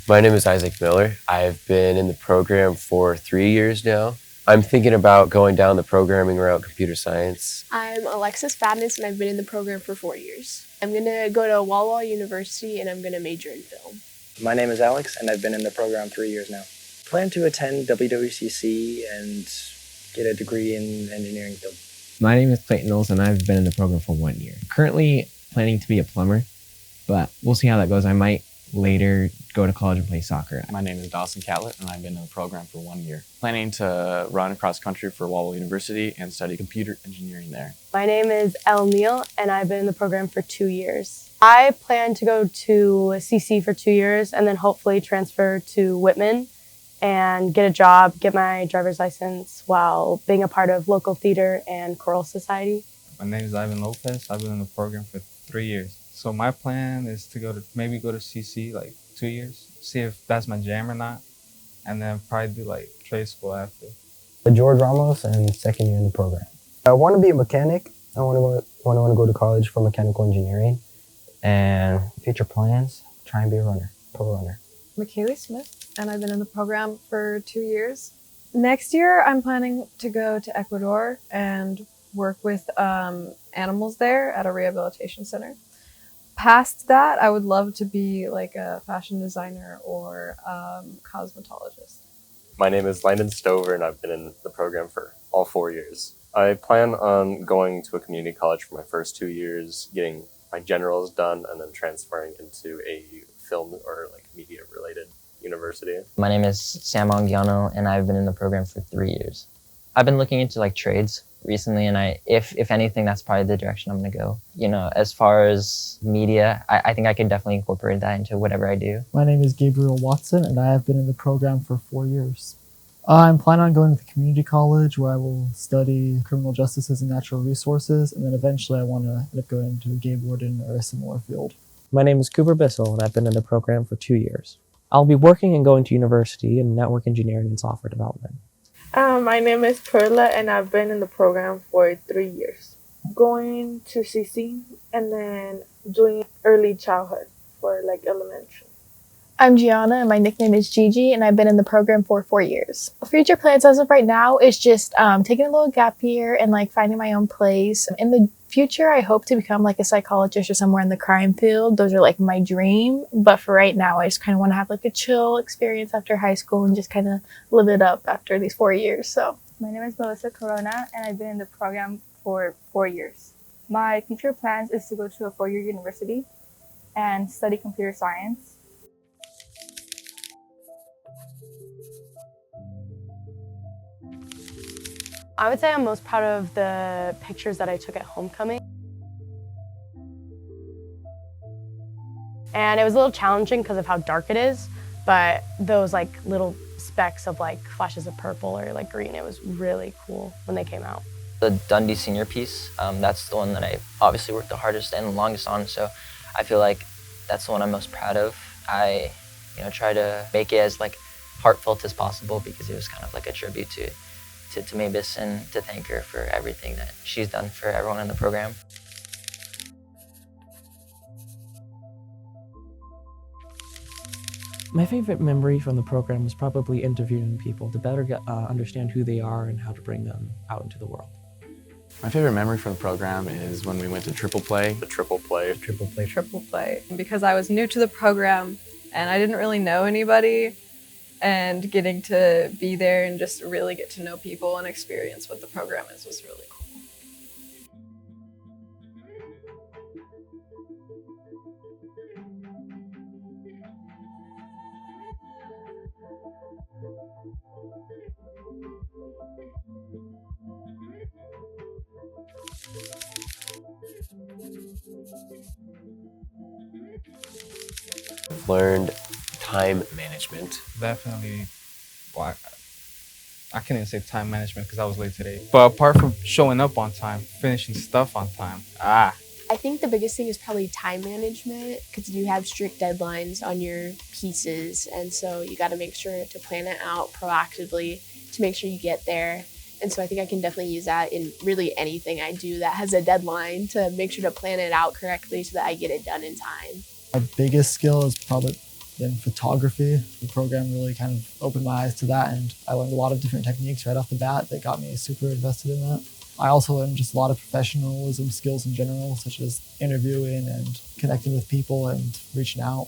My name is Isaac Miller. I've been in the program for 3 years now. I'm thinking about going down the programming route, computer science. I'm Alexis Fadness, and I've been in the program for 4 years. I'm going to go to Walla Walla University, and I'm going to major in film. My name is Alex, and I've been in the program 3 years now. Plan to attend WWCC and get a degree in engineering film. My name is Clayton Knowles, and I've been in the program for 1 year. Currently planning to be a plumber, but we'll see how that goes. I might later go to college and play soccer. My name is Dawson Catlett, and I've been in the program for 1 year. Planning to run cross country for Walla Walla University and study computer engineering there. My name is Elle Neal, and I've been in the program for 2 years. I plan to go to CC for 2 years and then hopefully transfer to Whitman and get a job, get my driver's license while being a part of local theater and choral society. My name is Ivan Lopez. I've been in the program for 3 years. So my plan is to maybe go to CC like 2 years, see if that's my jam or not, and then probably do like trade school after. George Ramos, and second year in the program. I want to be a mechanic. I want to go to college for mechanical engineering, and future plans, try and be a runner, pro runner. McKaylee Smith, and I've been in the program for 2 years. Next year, I'm planning to go to Ecuador and work with animals there at a rehabilitation center. Past that, I would love to be like a fashion designer or cosmetologist. My name is Landon Stover, and I've been in the program for all 4 years. I plan on going to a community college for my first 2 years, getting my generals done, and then transferring into a film or like media related university. My name is Sam Anguiano, and I've been in the program for 3 years. I've been looking into like trades recently, and if anything, that's probably the direction I'm gonna go. You know, as far as media, I think I can definitely incorporate that into whatever I do. My name is Gabriel Watson, and I have been in the program for 4 years. I'm planning on going to community college where I will study criminal justice and natural resources, and then eventually I want to end up going to a game warden or a similar field. My name is Cooper Bissell, and I've been in the program for 2 years. I'll be working and going to university in network engineering and software development. My name is Perla, and I've been in the program for 3 years. Going to CC and then doing early childhood for like elementary. I'm Gianna, and my nickname is Gigi, and I've been in the program for 4 years. Future plans as of right now is just taking a little gap year and like finding my own place. In the future, I hope to become like a psychologist or somewhere in the crime field. Those are like my dream. But for right now, I just kind of want to have like a chill experience after high school and just kind of live it up after these 4 years. So my name is Melissa Corona, and I've been in the program for 4 years. My future plans is to go to a 4-year university and study computer science. I would say I'm most proud of the pictures that I took at homecoming. And it was a little challenging because of how dark it is, but those like little specks of like flashes of purple or like green, it was really cool when they came out. The Dundee senior piece, that's the one that I obviously worked the hardest and the longest on, so I feel like that's the one I'm most proud of. I try to make it as like heartfelt as possible because it was kind of like a tribute to Mavis and to thank her for everything that she's done for everyone in the program. My favorite memory from the program was probably interviewing people to better understand who they are and how to bring them out into the world. My favorite memory from the program is when we went to Triple Play. Triple play. Because I was new to the program and I didn't really know anybody, and getting to be there and just really get to know people and experience what the program is was really cool. Learned time management. Definitely, well, I can't even say time management because I was late today. But apart from showing up on time, finishing stuff on time, I think the biggest thing is probably time management, because you have strict deadlines on your pieces, and so you got to make sure to plan it out proactively to make sure you get there. And so I think I can definitely use that in really anything I do that has a deadline, to make sure to plan it out correctly so that I get it done in time. My biggest skill is probably in photography. The program really kind of opened my eyes to that, and I learned a lot of different techniques right off the bat that got me super invested in that. I also learned just a lot of professionalism skills in general, such as interviewing and connecting with people and reaching out.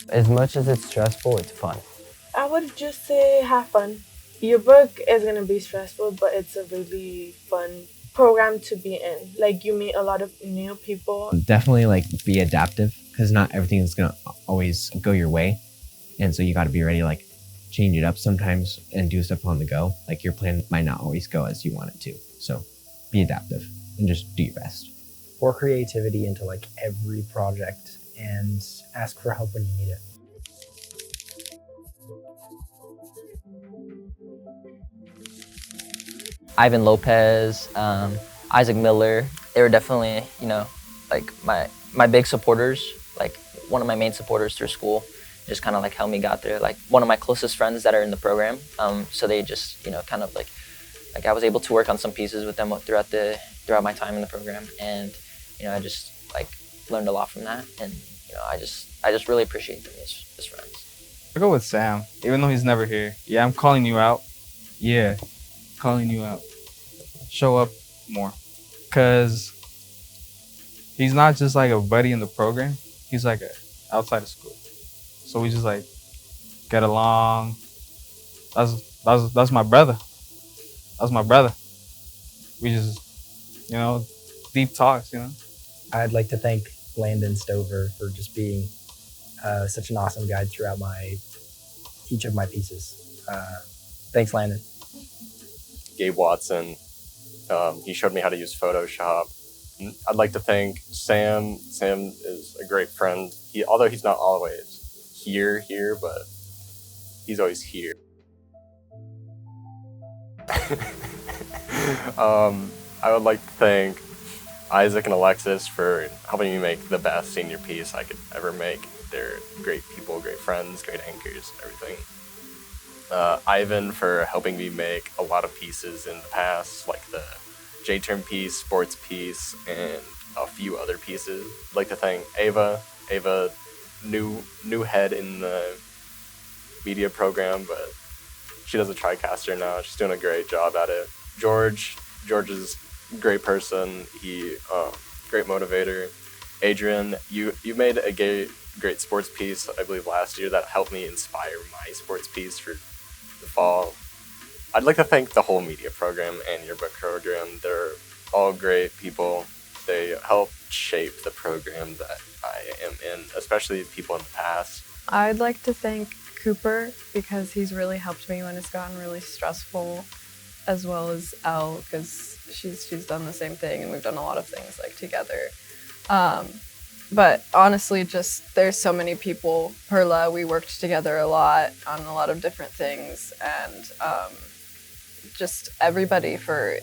As much as it's stressful, it's fun. I would just say have fun. Your book is gonna be stressful, but it's a really fun program to be in. Like you meet a lot of new people. Definitely like be adaptive, because not everything is gonna always go your way, and so you got to be ready to like change it up sometimes and do stuff on the go. Like your plan might not always go as you want it to, so be adaptive and just do your best. Pour creativity into like every project and ask for help when you need it. Ivan Lopez, Isaac Miller, they were definitely, like my big supporters, like one of my main supporters through school, just kind of like helped me got there. Like one of my closest friends that are in the program, so they just, kind of like I was able to work on some pieces with them throughout my time in the program, and I just like learned a lot from that, and I just really appreciate them as friends. I go with Sam, even though he's never here. Yeah, I'm calling you out. Yeah, calling you out. Show up more, cause he's not just like a buddy in the program. He's like outside of school, so we just like get along. That's my brother. That's my brother. We just, deep talks. I'd like to thank Landon Stover for just being such an awesome guide throughout each of my pieces. Thanks, Landon. Gabe Watson. He showed me how to use Photoshop. I'd like to thank Sam. Sam is a great friend. Although he's not always here, but he's always here. I would like to thank Isaac and Alexis for helping me make the best senior piece I could ever make. They're great people, great friends, great anchors, everything. Ivan for helping me make a lot of pieces in the past, like the J-term piece, sports piece, and a few other pieces. I'd like to thank Ava. Ava, new head in the media program, but she does a TriCaster now. She's doing a great job at it. George is a great person. He great motivator. Adrian, you made a great sports piece, I believe last year, that helped me inspire my sports piece for the fall. I'd like to thank the whole media program and yearbook program. They're all great people. They help shape the program that I am in, especially people in the past. I'd like to thank Cooper because he's really helped me when it's gotten really stressful, as well as Elle because she's done the same thing and we've done a lot of things like together. But honestly, just there's so many people. Perla, we worked together a lot on a lot of different things, and just everybody for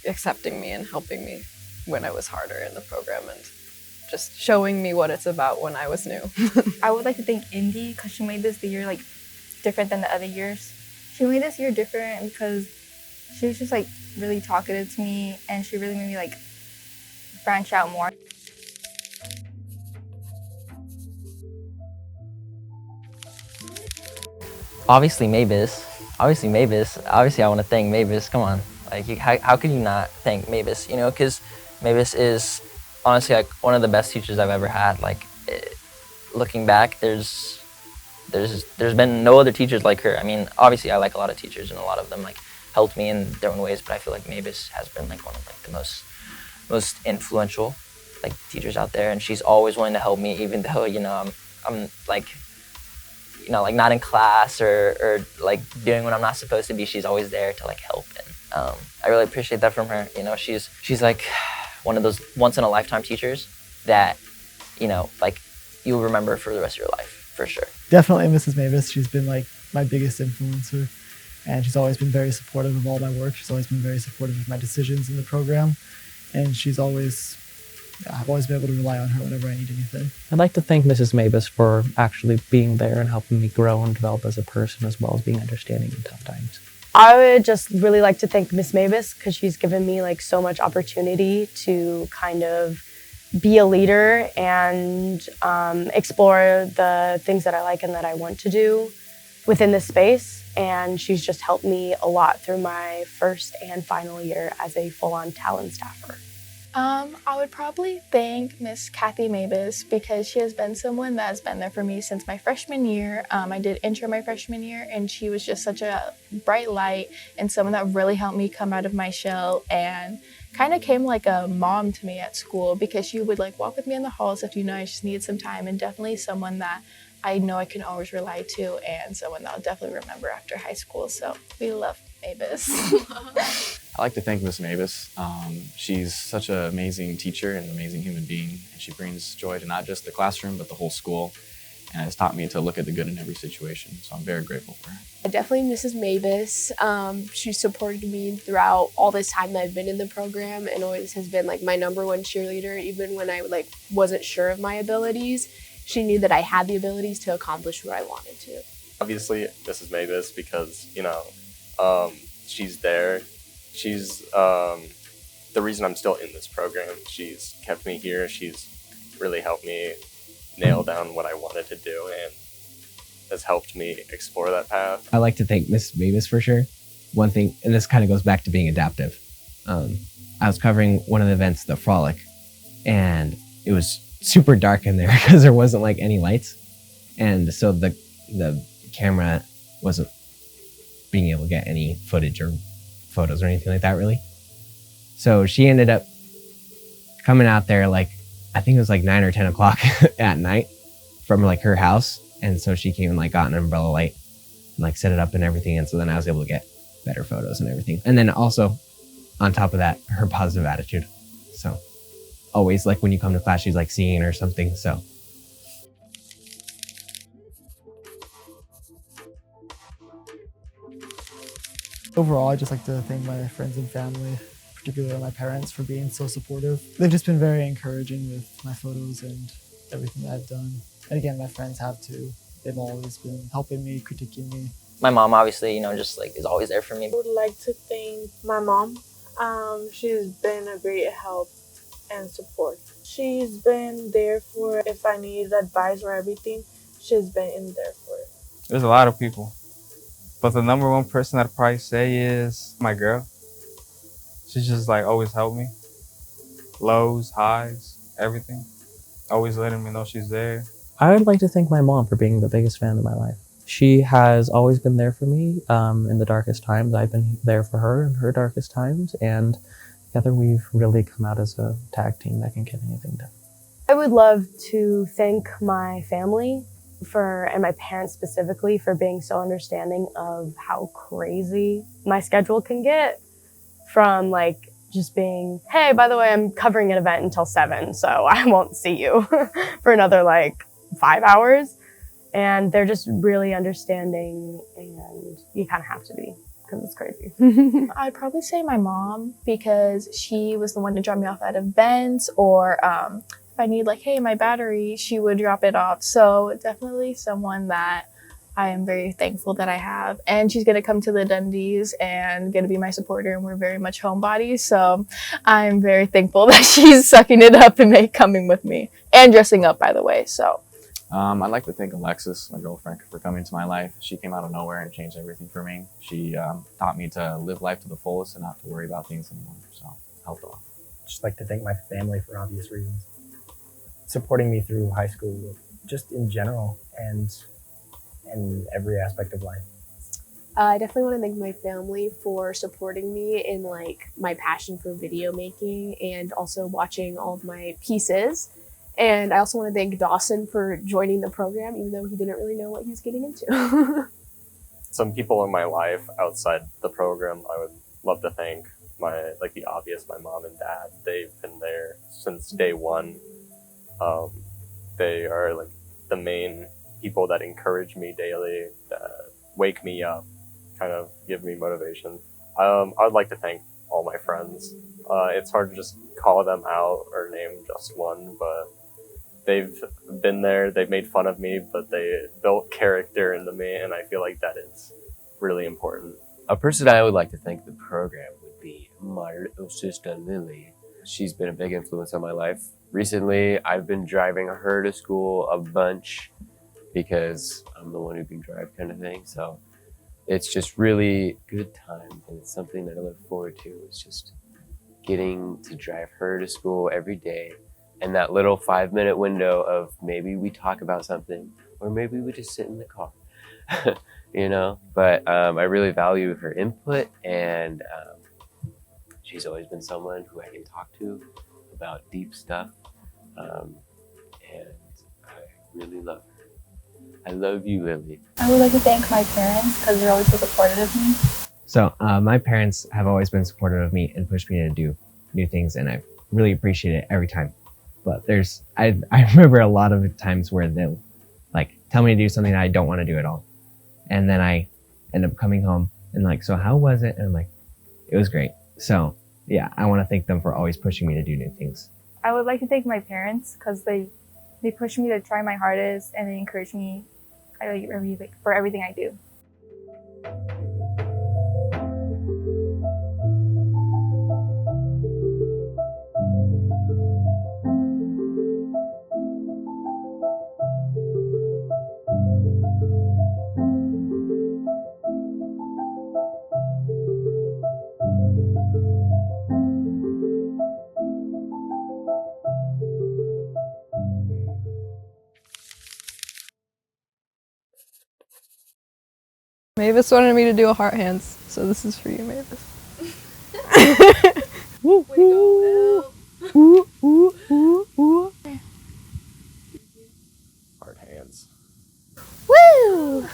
accepting me and helping me when it was harder in the program and just showing me what it's about when I was new. I would like to thank Indy because she made this year like different than the other years. She made this year different because she was just like really talkative to me, and she really made me like branch out more. Obviously Mavis. Obviously I want to thank Mavis. Come on, like how could you not thank Mavis? Because Mavis is honestly like one of the best teachers I've ever had. Like looking back, there's been no other teachers like her. I mean, obviously I like a lot of teachers, and a lot of them like helped me in their own ways. But I feel like Mavis has been like one of like the most influential like teachers out there, and she's always willing to help me, even though I'm like. Like not in class or like doing what I'm not supposed to be. She's always there to like help, and I really appreciate that from her. She's like one of those once in a lifetime teachers that like you'll remember for the rest of your life for sure. Definitely Mrs. Mavis. She's been like my biggest influencer, and she's always been very supportive of all my work. She's always been very supportive of my decisions in the program, and I've always been able to rely on her whenever I need anything. I'd like to thank Mrs. Mavis for actually being there and helping me grow and develop as a person, as well as being understanding in tough times. I would just really like to thank Miss Mavis because she's given me like so much opportunity to kind of be a leader and explore the things that I like and that I want to do within this space. And she's just helped me a lot through my first and final year as a full-on talent staffer. I would probably thank Miss Kathy Mavis because she has been someone that has been there for me since my freshman year. I did intro my freshman year, and she was just such a bright light and someone that really helped me come out of my shell and kind of came like a mom to me at school because she would like walk with me in the halls if I just needed some time, and definitely someone that I know I can always rely to and someone that I'll definitely remember after high school. So we love Mavis. I like to thank Miss Mavis. She's such an amazing teacher and an amazing human being, and she brings joy to not just the classroom, but the whole school, and has taught me to look at the good in every situation, so I'm very grateful for her. Definitely Mrs. Mavis. She supported me throughout all this time that I've been in the program and always has been like my #1 cheerleader, even when I like wasn't sure of my abilities. She knew that I had the abilities to accomplish what I wanted to. Obviously, Mrs. Mavis, because, she's there. She's the reason I'm still in this program. She's kept me here. She's really helped me nail down what I wanted to do and has helped me explore that path. I like to thank Miss Mavis for sure. One thing, and this kind of goes back to being adaptive. I was covering one of the events, the Frolic, and it was super dark in there because there wasn't like any lights. And so the camera wasn't being able to get any footage or photos or anything like that really. So she ended up coming out there like, I think it was like 9 or 10 o'clock at night from like her house. And so she came and like got an umbrella light and like set it up and everything. And so then I was able to get better photos and everything. And then also on top of that, her positive attitude. So always like when you come to class, she's like singing or something. So Overall, I'd just like to thank my friends and family, particularly my parents, for being so supportive. They've just been very encouraging with my photos and everything that I've done. And again, my friends have too. They've always been helping me, critiquing me. My mom, obviously, just like is always there for me. I would like to thank my mom. She's been a great help and support. She's been there for if I need advice or everything. She's been in there for it. There's a lot of people, but the #1 person I'd probably say is my girl. She's just like always helped me. Lows, highs, everything. Always letting me know she's there. I would like to thank my mom for being the biggest fan of my life. She has always been there for me in the darkest times. I've been there for her in her darkest times, and together we've really come out as a tag team that can get anything done. I would love to thank my family and my parents specifically for being so understanding of how crazy my schedule can get, from like just being, hey, by the way, I'm covering an event until 7, so I won't see you for another like 5 hours. And they're just really understanding, and you kind of have to be because it's crazy. I'd probably say my mom because she was the one to drop me off at events, or if I need like, hey, my battery, she would drop it off. So definitely someone that I am very thankful that I have. And she's going to come to the Dundies and going to be my supporter, and we're very much homebodies. So I'm very thankful that she's sucking it up and coming with me and dressing up, by the way. So I'd like to thank Alexis, my girlfriend, for coming into my life. She came out of nowhere and changed everything for me. She taught me to live life to the fullest and not to worry about things anymore. So helped a lot. Just like to thank my family for obvious reasons. Supporting me through high school, just in general, and in every aspect of life. I definitely want to thank my family for supporting me in like my passion for video making and also watching all of my pieces. And I also want to thank Dawson for joining the program, even though he didn't really know what he was getting into. Some people in my life outside the program I would love to thank. The obvious, my mom and dad. They've been there since day one. They are like the main people that encourage me daily, that wake me up, kind of give me motivation. I'd like to thank all my friends. It's hard to just call them out or name just one, but they've been there, they've made fun of me, but they built character into me, and I feel like that is really important. A person I would like to thank the program would be my little sister Lily. She's been a big influence on my life. Recently, I've been driving her to school a bunch because I'm the one who can drive kind of thing. So it's just really good time, and it's something that I look forward to. It's just getting to drive her to school every day, and that little 5-minute window of maybe we talk about something or maybe we just sit in the car. You know, but I really value her input, and she's always been someone who I can talk to about deep stuff, and I really love her. I love you, Lily. I would like to thank my parents because they're always so supportive of me. So my parents have always been supportive of me and pushed me to do new things, and I really appreciate it every time. But I remember a lot of times where they'll like tell me to do something that I don't want to do at all. And then I end up coming home and like, so how was it? And I'm like, it was great. So yeah, I want to thank them for always pushing me to do new things. I would like to thank my parents because they push me to try my hardest and they encourage me for everything I do. Mavis wanted me to do a heart hands, so this is for you, Mavis. Woo, woo, woo, woo, woo, woo. Hard hands. Woo!